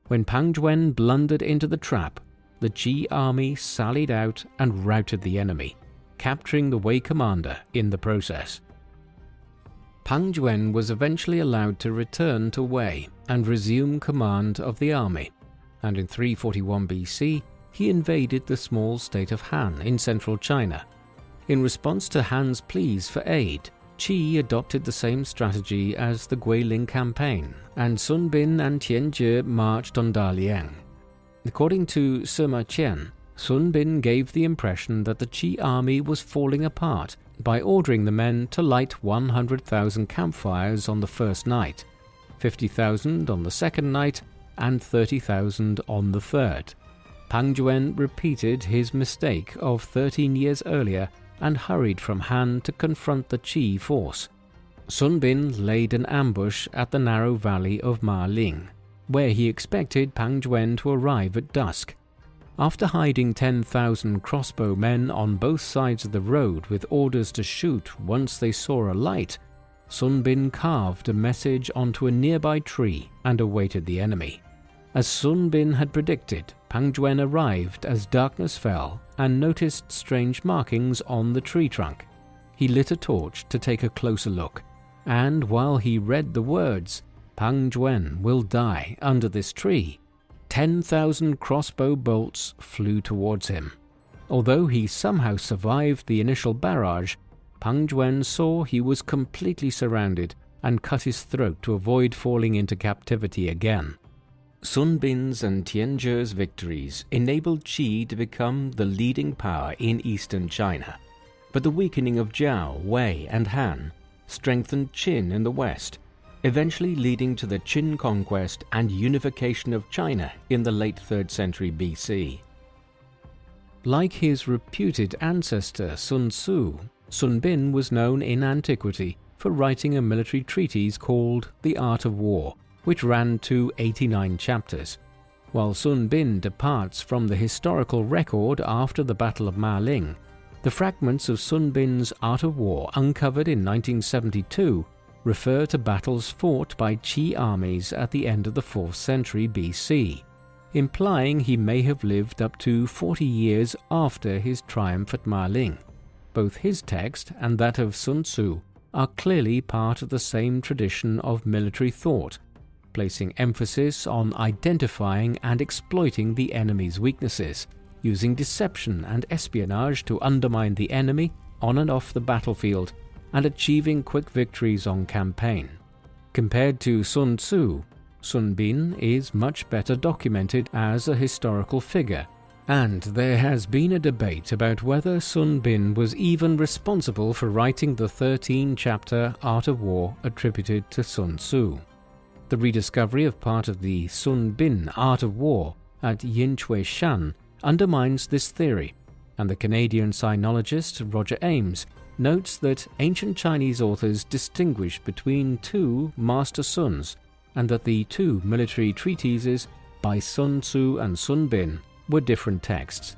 When Pang Juan blundered into the trap, the Qi army sallied out and routed the enemy, capturing the Wei commander in the process. Pang Juan was eventually allowed to return to Wei and resume command of the army, and in 341 BC he invaded the small state of Han in central China. In response to Han's pleas for aid, Qi adopted the same strategy as the Guiling campaign, and Sun Bin and Tianjie marched on Dalian. According to Sima Qian, Sun Bin gave the impression that the Qi army was falling apart by ordering the men to light 100,000 campfires on the first night, 50,000 on the second night, and 30,000 on the third. Pang Juan repeated his mistake of 13 years earlier and hurried from Han to confront the Qi force. Sun Bin laid an ambush at the narrow valley of Ma Ling, where he expected Pang Juan to arrive at dusk. After hiding 10,000 crossbow men on both sides of the road with orders to shoot once they saw a light, Sun Bin carved a message onto a nearby tree and awaited the enemy. As Sun Bin had predicted, Pang Juan arrived as darkness fell and noticed strange markings on the tree trunk. He lit a torch to take a closer look, and while he read the words, "Pang Juan will die under this tree," 10,000 crossbow bolts flew towards him. Although he somehow survived the initial barrage, Pang Juan saw he was completely surrounded and cut his throat to avoid falling into captivity again. Sun Bin's and Tianjie's victories enabled Qi to become the leading power in eastern China, but the weakening of Zhao, Wei, and Han strengthened Qin in the west, eventually leading to the Qin conquest and unification of China in the late 3rd century BC. Like his reputed ancestor Sun Tzu, Sun Bin was known in antiquity for writing a military treatise called The Art of War, which ran to 89 chapters. While Sun Bin departs from the historical record after the Battle of Ma Ling, the fragments of Sun Bin's Art of War uncovered in 1972 refer to battles fought by Qi armies at the end of the 4th century BC, implying he may have lived up to 40 years after his triumph at Ma Ling. Both his text and that of Sun Tzu are clearly part of the same tradition of military thought, placing emphasis on identifying and exploiting the enemy's weaknesses, using deception and espionage to undermine the enemy on and off the battlefield, and achieving quick victories on campaign. Compared to Sun Tzu, Sun Bin is much better documented as a historical figure, and there has been a debate about whether Sun Bin was even responsible for writing the 13-chapter Art of War attributed to Sun Tzu. The rediscovery of part of the Sun Bin Art of War at Yinchui Shan undermines this theory, and the Canadian sinologist Roger Ames notes that ancient Chinese authors distinguish between two Master Suns, and that the two military treatises by Sun Tzu and Sun Bin were different texts.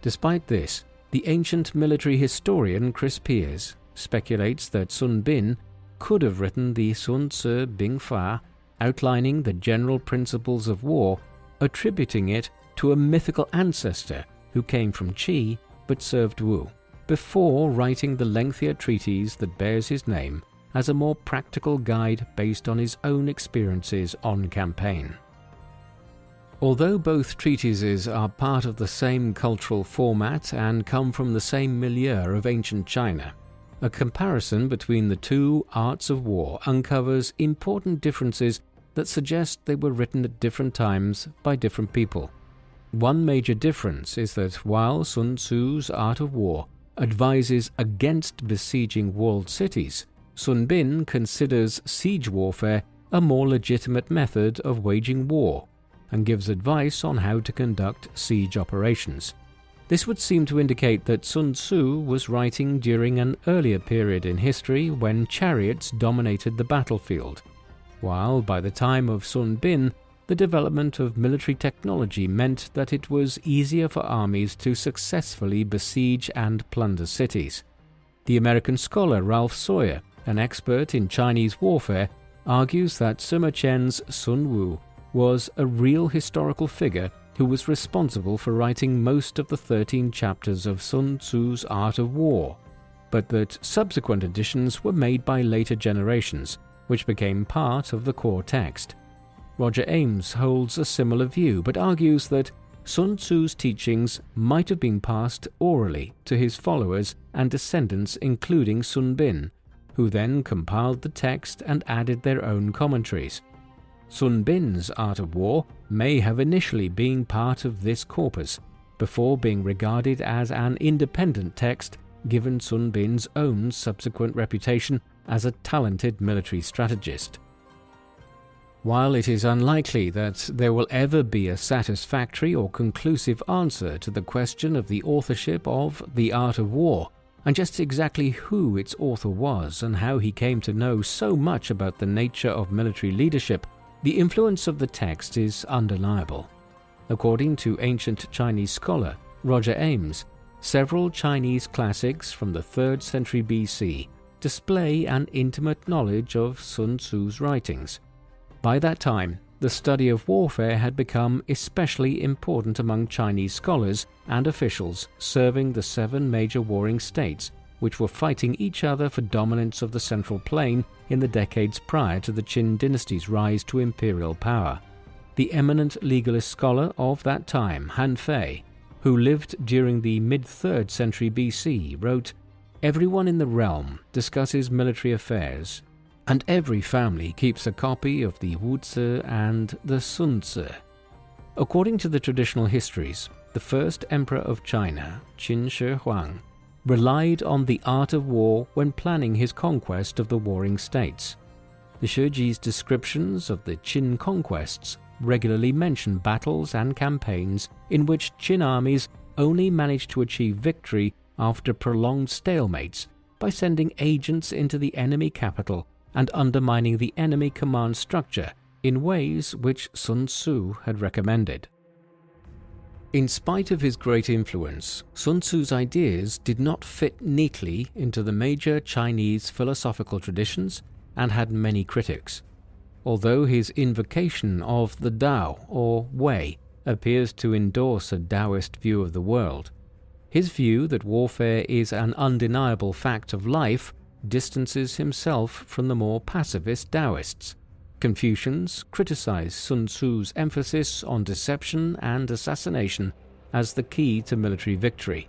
Despite this, the ancient military historian Chris Pearce speculates that Sun Bin could have written the Sun Tzu Bing Fa, outlining the general principles of war, attributing it to a mythical ancestor who came from Qi but served Wu, before writing the lengthier treatise that bears his name as a more practical guide based on his own experiences on campaign. Although both treatises are part of the same cultural format and come from the same milieu of ancient China, a comparison between the two arts of war uncovers important differences that suggest they were written at different times by different people. One major difference is that while Sun Tzu's Art of War advises against besieging walled cities, Sun Bin considers siege warfare a more legitimate method of waging war and gives advice on how to conduct siege operations. This would seem to indicate that Sun Tzu was writing during an earlier period in history when chariots dominated the battlefield, while by the time of Sun Bin, the development of military technology meant that it was easier for armies to successfully besiege and plunder cities. The American scholar Ralph Sawyer, an expert in Chinese warfare, argues that Sima Qian's Sun Tzu was a real historical figure who was responsible for writing most of the 13 chapters of Sun Tzu's Art of War, but that subsequent editions were made by later generations, which became part of the core text. Roger Ames holds a similar view, but argues that Sun Tzu's teachings might have been passed orally to his followers and descendants, including Sun Bin, who then compiled the text and added their own commentaries. Sun Bin's Art of War may have initially been part of this corpus, before being regarded as an independent text, given Sun Bin's own subsequent reputation as a talented military strategist. While it is unlikely that there will ever be a satisfactory or conclusive answer to the question of the authorship of The Art of War, and just exactly who its author was and how he came to know so much about the nature of military leadership, the influence of the text is undeniable. According to ancient Chinese scholar Roger Ames, several Chinese classics from the 3rd century BC display an intimate knowledge of Sun Tzu's writings. By that time, the study of warfare had become especially important among Chinese scholars and officials serving the 7 major warring states, which were fighting each other for dominance of the Central Plain in the decades prior to the Qin dynasty's rise to imperial power. The eminent legalist scholar of that time, Han Fei, who lived during the mid-3rd century BC, wrote, "Everyone in the realm discusses military affairs, and every family keeps a copy of the Wu Tzu and the Sun Tzu." According to the traditional histories, the first emperor of China, Qin Shi Huang, relied on the art of war when planning his conquest of the warring states. The Shiji's descriptions of the Qin conquests regularly mention battles and campaigns in which Qin armies only managed to achieve victory after prolonged stalemates by sending agents into the enemy capital and undermining the enemy command structure in ways which Sun Tzu had recommended. In spite of his great influence, Sun Tzu's ideas did not fit neatly into the major Chinese philosophical traditions and had many critics. Although his invocation of the Tao, or Way, appears to endorse a Taoist view of the world, his view that warfare is an undeniable fact of life distances himself from the more pacifist Taoists. Confucians criticize Sun Tzu's emphasis on deception and assassination as the key to military victory,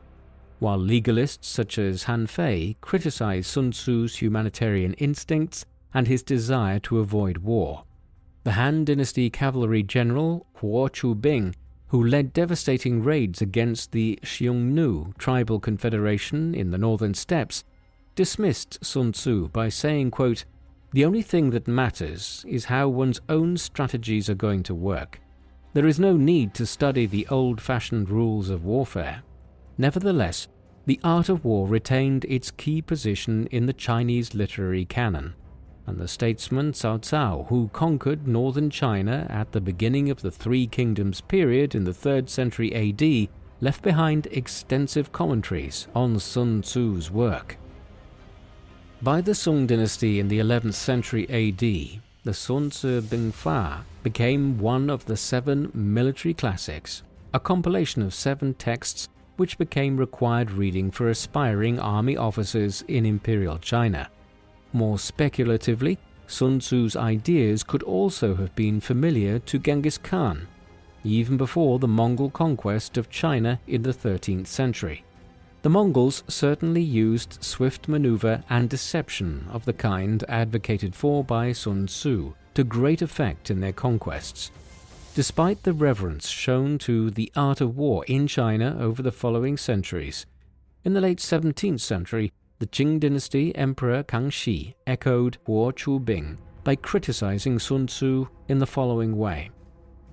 while legalists such as Han Fei criticize Sun Tzu's humanitarian instincts and his desire to avoid war. The Han Dynasty cavalry general Huo Chubing, who led devastating raids against the Xiongnu tribal confederation in the northern steppes, dismissed Sun Tzu by saying, quote, "The only thing that matters is how one's own strategies are going to work. There is no need to study the old-fashioned rules of warfare." Nevertheless, the art of war retained its key position in the Chinese literary canon, and the statesman Cao Cao, who conquered northern China at the beginning of the Three Kingdoms period in the 3rd century AD, left behind extensive commentaries on Sun Tzu's work. By the Song dynasty in the 11th century AD, the Sun Tzu Bingfa became one of the 7 military classics, a compilation of 7 texts which became required reading for aspiring army officers in imperial China. More speculatively, Sun Tzu's ideas could also have been familiar to Genghis Khan, even before the Mongol conquest of China in the 13th century. The Mongols certainly used swift maneuver and deception of the kind advocated for by Sun Tzu to great effect in their conquests. Despite the reverence shown to the art of war in China over the following centuries, in the late 17th century, the Qing dynasty Emperor Kangxi echoed Huo Chubing by criticizing Sun Tzu in the following way: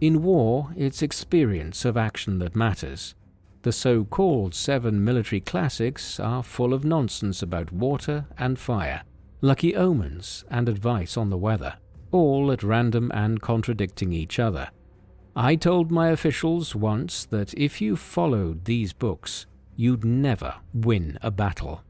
"In war, it's experience of action that matters. The so-called 7 military classics are full of nonsense about water and fire, lucky omens and advice on the weather. all at random and contradicting each other. I told my officials once that if you followed these books, you'd never win a battle.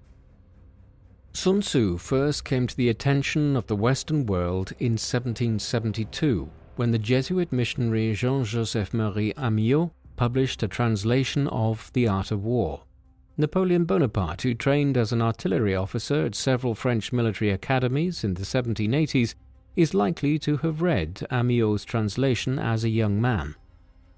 Sun Tzu first came to the attention of the Western world in 1772, when the Jesuit missionary Jean-Joseph Marie Amiot published a translation of The Art of War. Napoleon Bonaparte, who trained as an artillery officer at several French military academies in the 1780s, is likely to have read Amiot's translation as a young man.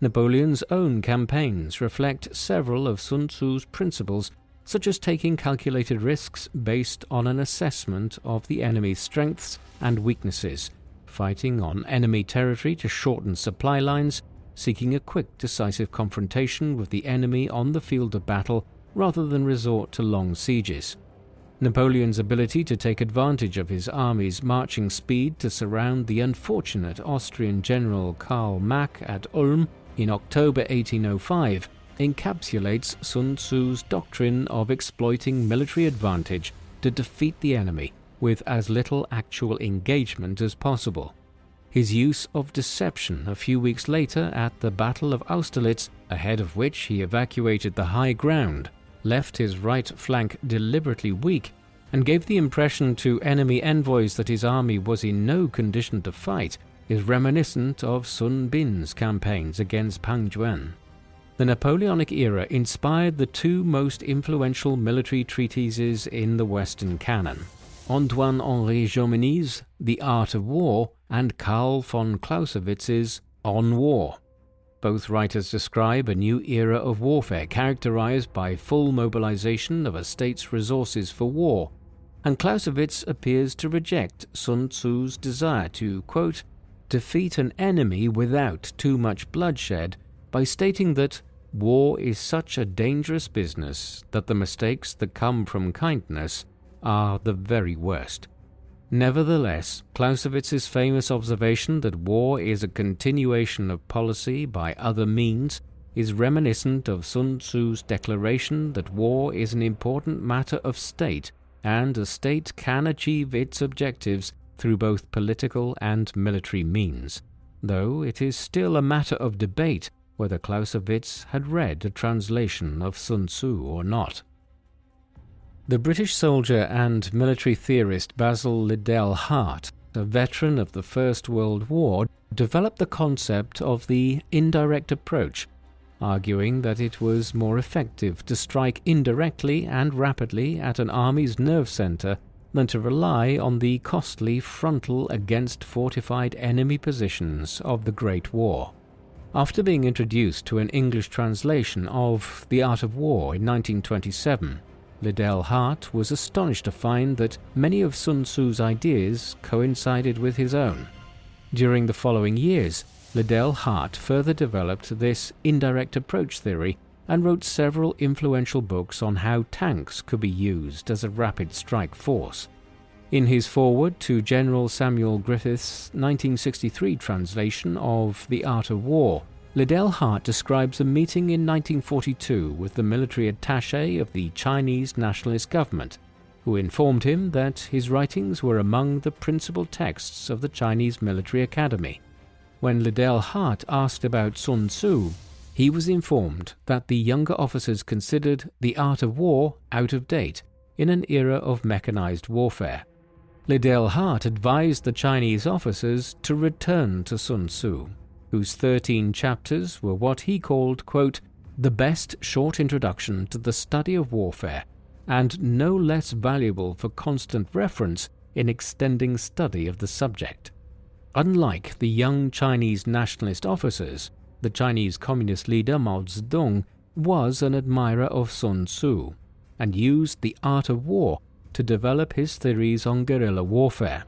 Napoleon's own campaigns reflect several of Sun Tzu's principles, such as taking calculated risks based on an assessment of the enemy's strengths and weaknesses, fighting on enemy territory to shorten supply lines, seeking a quick, decisive confrontation with the enemy on the field of battle rather than resort to long sieges. Napoleon's ability to take advantage of his army's marching speed to surround the unfortunate Austrian general Karl Mack at Ulm in October 1805 encapsulates Sun Tzu's doctrine of exploiting military advantage to defeat the enemy with as little actual engagement as possible. His use of deception a few weeks later at the Battle of Austerlitz, ahead of which he evacuated the high ground, left his right flank deliberately weak and gave the impression to enemy envoys that his army was in no condition to fight, is reminiscent of Sun Bin's campaigns against Pang Juan. The Napoleonic era inspired the two most influential military treatises in the Western canon, Antoine-Henri Jomini's The Art of War and Karl von Clausewitz's On War. Both writers describe a new era of warfare characterized by full mobilization of a state's resources for war, and Clausewitz appears to reject Sun Tzu's desire to, quote, defeat an enemy without too much bloodshed by stating that war is such a dangerous business that the mistakes that come from kindness are the very worst. Nevertheless, Clausewitz's famous observation that war is a continuation of policy by other means is reminiscent of Sun Tzu's declaration that war is an important matter of state and a state can achieve its objectives through both political and military means, though it is still a matter of debate whether Clausewitz had read a translation of Sun Tzu or not. The British soldier and military theorist Basil Liddell Hart, a veteran of the First World War, developed the concept of the indirect approach, arguing that it was more effective to strike indirectly and rapidly at an army's nerve center than to rely on the costly frontal against fortified enemy positions of the Great War. After being introduced to an English translation of The Art of War in 1927, Liddell Hart was astonished to find that many of Sun Tzu's ideas coincided with his own. During the following years, Liddell Hart further developed this indirect approach theory and wrote several influential books on how tanks could be used as a rapid strike force. In his foreword to General Samuel Griffith's 1963 translation of The Art of War, Liddell Hart describes a meeting in 1942 with the military attaché of the Chinese nationalist government, who informed him that his writings were among the principal texts of the Chinese military academy. When Liddell Hart asked about Sun Tzu, he was informed that the younger officers considered The Art of War out of date in an era of mechanized warfare. Liddell Hart advised the Chinese officers to return to Sun Tzu, whose 13 chapters were what he called, quote, the best short introduction to the study of warfare, and no less valuable for constant reference in extending study of the subject. Unlike the young Chinese nationalist officers, the Chinese communist leader Mao Zedong was an admirer of Sun Tzu, and used The Art of War to develop his theories on guerrilla warfare.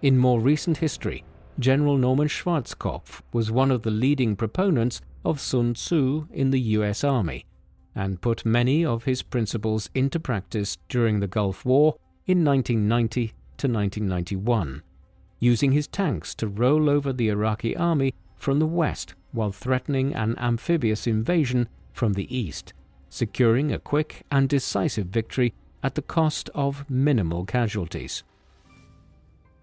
In more recent history, General Norman Schwarzkopf was one of the leading proponents of Sun Tzu in the US Army, and put many of his principles into practice during the Gulf War in 1990 to 1991, using his tanks to roll over the Iraqi army from the west while threatening an amphibious invasion from the east, securing a quick and decisive victory at the cost of minimal casualties.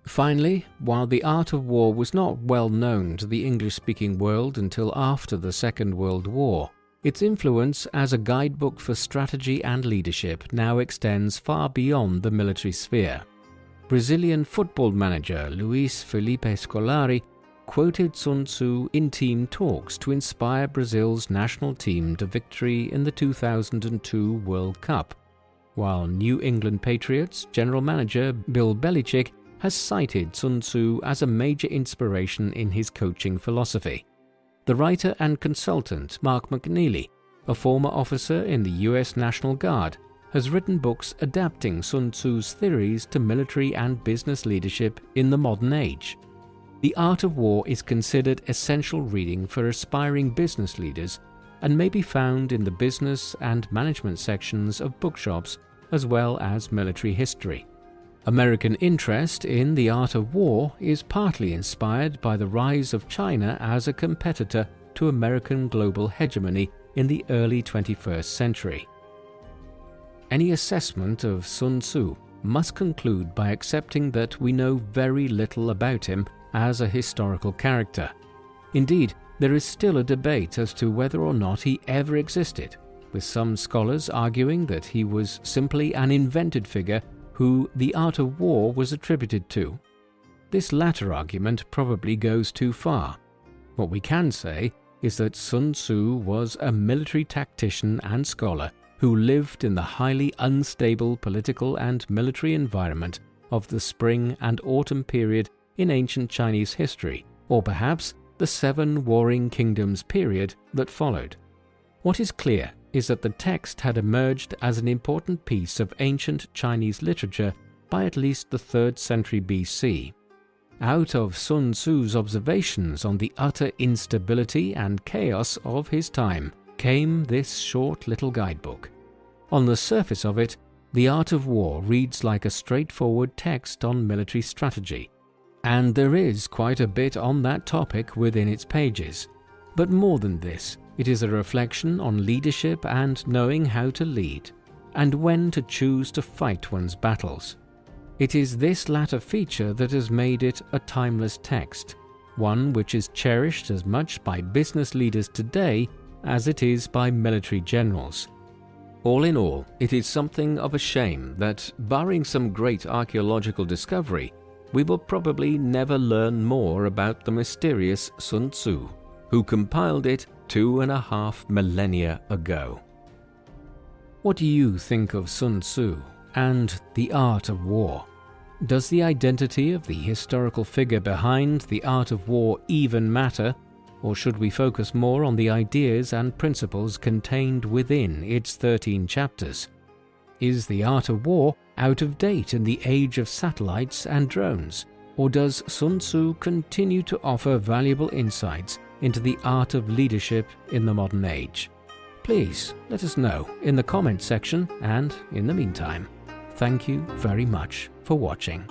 Finally, while the art of war was not well known to the English-speaking world until after the Second World War, its influence as a guidebook for strategy and leadership now extends far beyond the military sphere. Brazilian football manager Luis Felipe Scolari quoted Sun Tzu in team talks to inspire Brazil's national team to victory in the 2002 World Cup, while New England Patriots general manager Bill Belichick has cited Sun Tzu as a major inspiration in his coaching philosophy. The writer and consultant Mark McNeely, a former officer in the US National Guard, has written books adapting Sun Tzu's theories to military and business leadership in the modern age. The Art of War is considered essential reading for aspiring business leaders and may be found in the business and management sections of bookshops as well as military history. American interest in the art of war is partly inspired by the rise of China as a competitor to American global hegemony in the early 21st century. Any assessment of Sun Tzu must conclude by accepting that we know very little about him as a historical character. Indeed, there is still a debate as to whether or not he ever existed, with some scholars arguing that he was simply an invented figure who the art of war was attributed to. This latter argument probably goes too far. What we can say is that Sun Tzu was a military tactician and scholar who lived in the highly unstable political and military environment of the spring and autumn period in ancient Chinese history, or perhaps the Seven Warring Kingdoms period that followed. What is clear is that the text had emerged as an important piece of ancient Chinese literature by at least the 3rd century BC. Out of Sun Tzu's observations on the utter instability and chaos of his time came this short little guidebook. On the surface of it, The Art of War reads like a straightforward text on military strategy, and there is quite a bit on that topic within its pages. But more than this, it is a reflection on leadership and knowing how to lead, and when to choose to fight one's battles. It is this latter feature that has made it a timeless text, one which is cherished as much by business leaders today as it is by military generals. All in all, it is something of a shame that, barring some great archaeological discovery, we will probably never learn more about the mysterious Sun Tzu, who compiled it 2.5 millennia ago. What do you think of Sun Tzu and the art of war? Does the identity of the historical figure behind the art of war even matter, or should we focus more on the ideas and principles contained within its 13 chapters? Is the art of war out of date in the age of satellites and drones, or does Sun Tzu continue to offer valuable insights into the art of leadership in the modern age? Please let us know in the comments section, and in the meantime, thank you very much for watching.